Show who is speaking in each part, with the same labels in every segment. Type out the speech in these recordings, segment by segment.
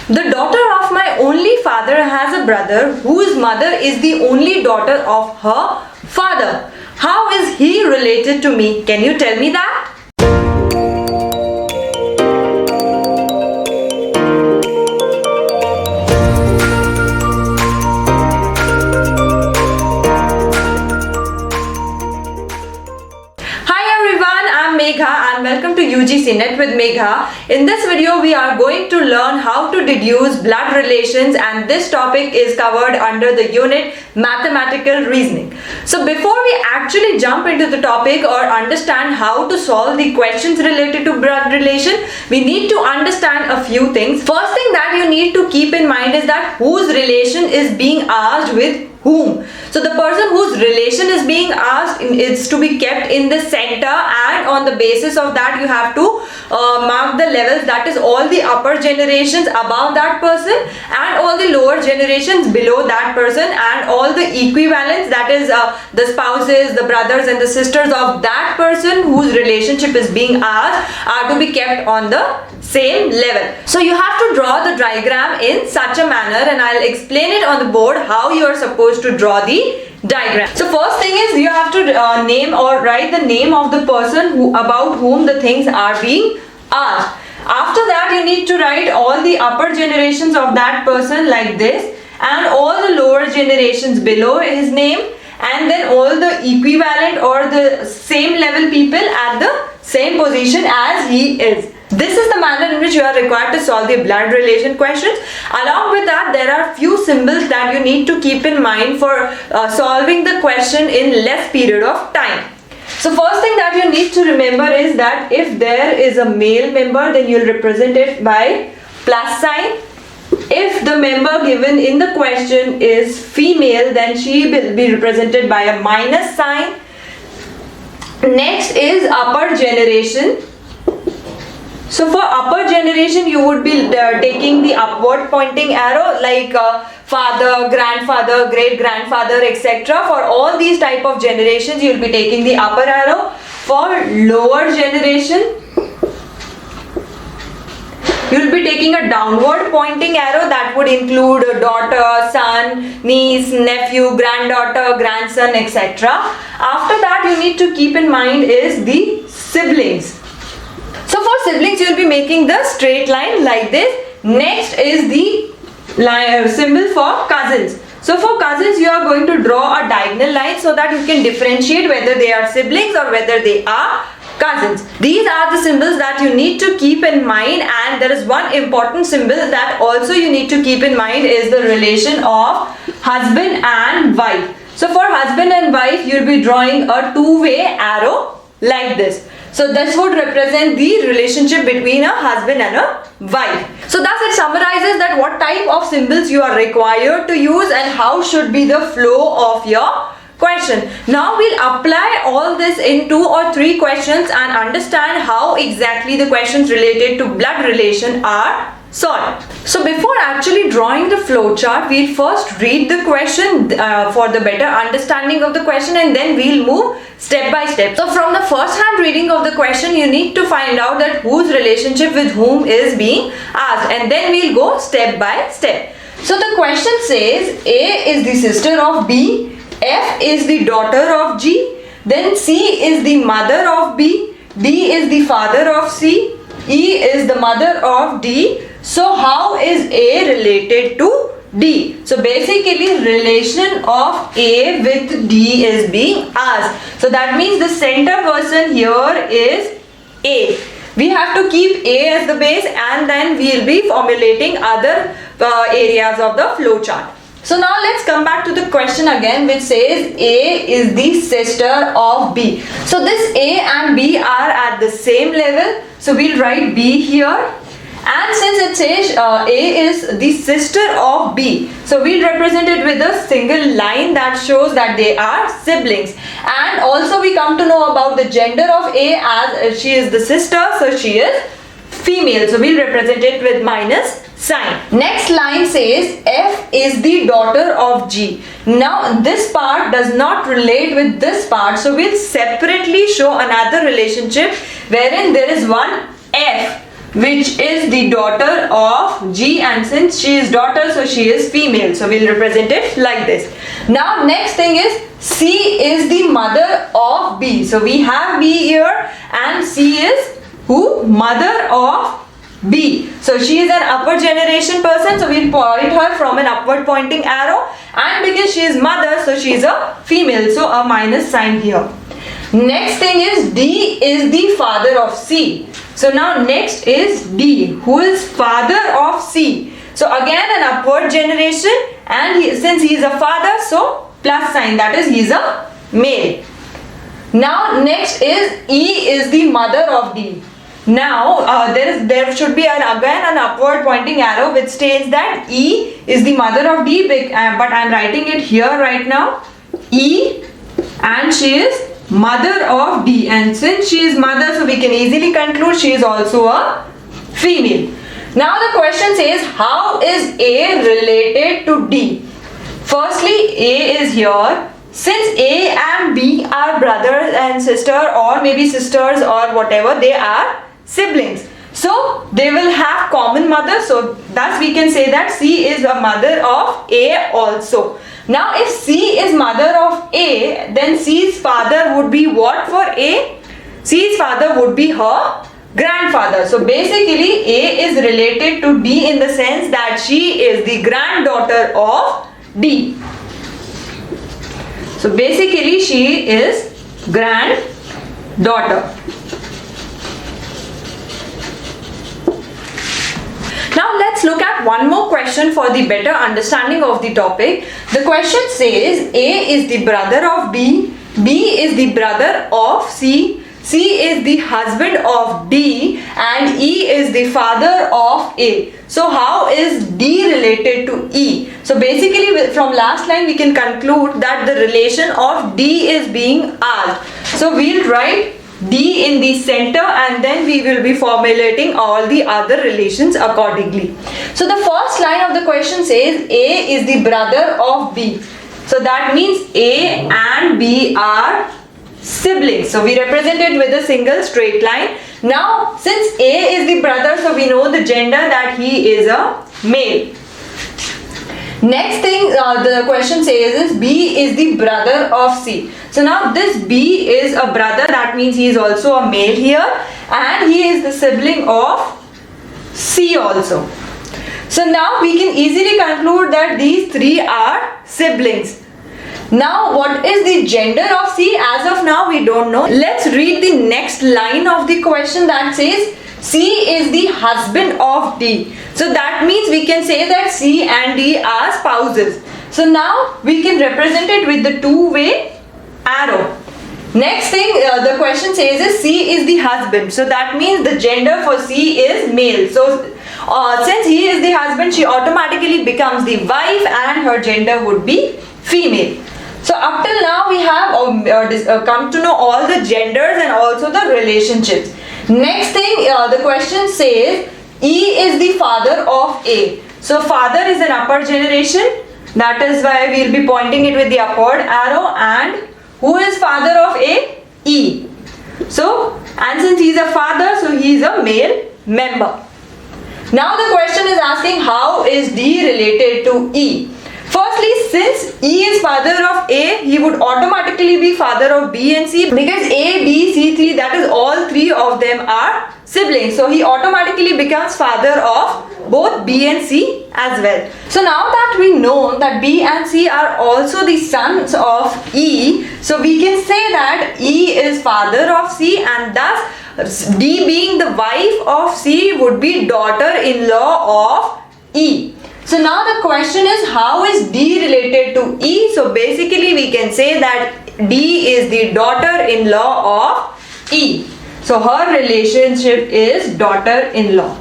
Speaker 1: The daughter of my only father has a brother whose mother is the only daughter of her father. How is he related to me? Can you tell me that? Megha and welcome to UGC NET with Megha. In this video we are going to learn how to deduce blood relations, and this topic is covered under the unit mathematical reasoning. So before we actually jump into the topic or understand how to solve the questions related to blood relation, we need to understand a few things. First thing that you need to keep in mind is that whose relation is being asked with whom. So the person whose relation is being asked is to be kept in the center, and on the basis of that you have to mark the levels, that is all the upper generations above that person and all the lower generations below that person, and all the equivalents, that is the spouses, the brothers and the sisters of that person whose relationship is being asked are to be kept on the same level. So you have to draw the diagram in such a manner, and I'll explain it on the board how you are supposed to draw the diagram. So first thing is you have to name or write the name of the person about whom the things are being asked. After that you need to write all the upper generations of that person like this, and all the lower generations below his name, and then all the equivalent or the same level people at the same position as he is. This is the manner in which you are required to solve the blood relation questions. Along with that, there are few symbols that you need to keep in mind for solving the question in less period of time. So first thing that you need to remember is that if there is a male member, then you will represent it by plus sign. If the member given in the question is female, then she will be represented by a minus sign. Next is upper generation. So for upper generation you would be taking the upward pointing arrow, like father, grandfather, great grandfather, etc. For all these type of generations you will be taking the upper arrow. For lower generation you will be taking a downward pointing arrow, that would include a daughter, son, niece, nephew, granddaughter, grandson, etc. After that you need to keep in mind is the siblings. So for siblings you will be making the straight line like this. Next is the symbol for cousins. So for cousins you are going to draw a diagonal line so that you can differentiate whether they are siblings or whether they are cousins. These are the symbols that you need to keep in mind, and there is one important symbol that also you need to keep in mind is the relation of husband and wife. So for husband and wife you will be drawing a two-way arrow like this. So this would represent the relationship between a husband and a wife. So thus it summarizes that what type of symbols you are required to use and how should be the flow of your question. Now we'll apply all this in 2 or 3 questions and understand how exactly the questions related to blood relation are solved. So before actually drawing the flowchart, we'll first read the question for the better understanding of the question, and then we'll move step by step. So from the first hand reading of the question, you need to find out that whose relationship with whom is being asked, and then we'll go step by step. So the question says A is the sister of B, F is the daughter of G, then C is the mother of B, D is the father of C, E is the mother of D. So how is A related to D? So basically relation of A with D is being asked. So that means the center person here is A. We have to keep A as the base, and then we will be formulating other areas of the flow chart. So now let's come back to the question again, which says A is the sister of B. So this A and B are at the same level. So we'll write B here. And since it says A is the sister of B, so we'll represent it with a single line that shows that they are siblings. And also we come to know about the gender of A, as she is the sister, so she is female. So we'll represent it with minus sign. Next line says F is the daughter of G. Now this part does not relate with this part, so we'll separately show another relationship wherein there is one F which is the daughter of G, and since she is daughter, so she is female. So we'll represent it like this. Now next thing is C is the mother of B. So we have B here and C is who? Mother of B. So she is an upward generation person, so we'll point her from an upward pointing arrow, and because she is mother, so she is a female, so a minus sign here. Next thing is D is the father of C. So now next is D, who is father of C. So again an upward generation, and since he is a father, so plus sign, that is he is a male. Now next is E is the mother of D. Now there should be again an upward pointing arrow which states that E is the mother of D, but I am writing it here right now. E, and she is mother of D, and since she is mother, so we can easily conclude she is also a female. Now the question says, how is A related to D? Firstly, A is here. Since A and B are brother and sister, or maybe sisters or whatever, they are siblings. So they will have common mother, so thus we can say that C is a mother of A also. Now if C is mother of A, then C's father would be what for A? C's father would be her grandfather. So basically A is related to D in the sense that she is the granddaughter of D. So basically she is granddaughter. Now let's look at one more question for the better understanding of the topic. The question says A is the brother of B, B is the brother of C, C is the husband of D, and E is the father of A. So how is D related to E? So basically from last line we can conclude that the relation of D is being asked. So we'll write D in the center, and then we will be formulating all the other relations accordingly. So the first line of the question says A is the brother of B. So that means A and B are siblings. So we represent it with a single straight line. Now since A is the brother, so we know the gender that he is a male. Next thing the question says is B is the brother of C. So now this B is a brother, that means he is also a male here, and he is the sibling of C also. So now we can easily conclude that these three are siblings. Now what is the gender of C? As of now we don't know. Let's read the next line of the question that says C is the husband of D. So that means we can say that C and D are spouses. So now we can represent it with the two-way arrow. Next thing the question says is C is the husband. So that means the gender for C is male. So since he is the husband, she automatically becomes the wife and her gender would be female. So up till now we have come to know all the genders and also the relationships. Next thing the question says E is the father of A. So father is an upper generation, that is why we will be pointing it with the upward arrow. And who is father of A? E. So, and since he is a father, so he is a male member. Now the question is asking how is D related to E? Firstly, since E is father of A, he would automatically be father of B and C, because A, B, C3, that is all three of them are siblings. So he automatically becomes father of both B and C as well. So now that we know that B and C are also the sons of E, so we can say that E is father of C, and thus D being the wife of C would be daughter-in-law of E. So now the question is how is D related to E? So basically we can say that D is the daughter-in-law of E. So her relationship is daughter-in-law.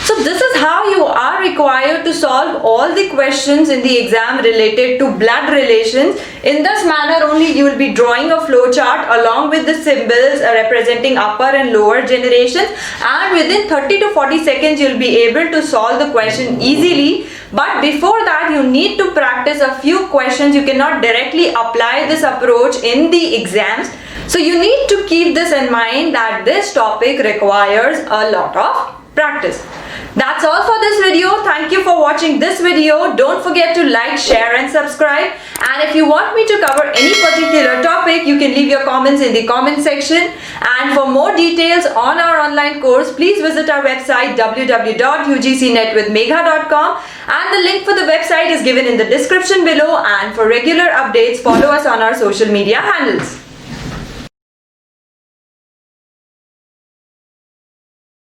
Speaker 1: So this is how you are required to solve all the questions in the exam related to blood relations. In this manner only you will be drawing a flow chart along with the symbols representing upper and lower generations, and within 30 to 40 seconds you will be able to solve the question easily. But before that you need to practice a few questions. You cannot directly apply this approach in the exams. So you need to keep this in mind that this topic requires a lot of practice. That's all for this video. Thank you for watching this video. Don't forget to like, share and subscribe. And if you want me to cover any particular topic, you can leave your comments in the comment section. And for more details on our online course, please visit our website www.ugcnetwithmegha.com, and the link for the website is given in the description below. And for regular updates, follow us on our social media handles.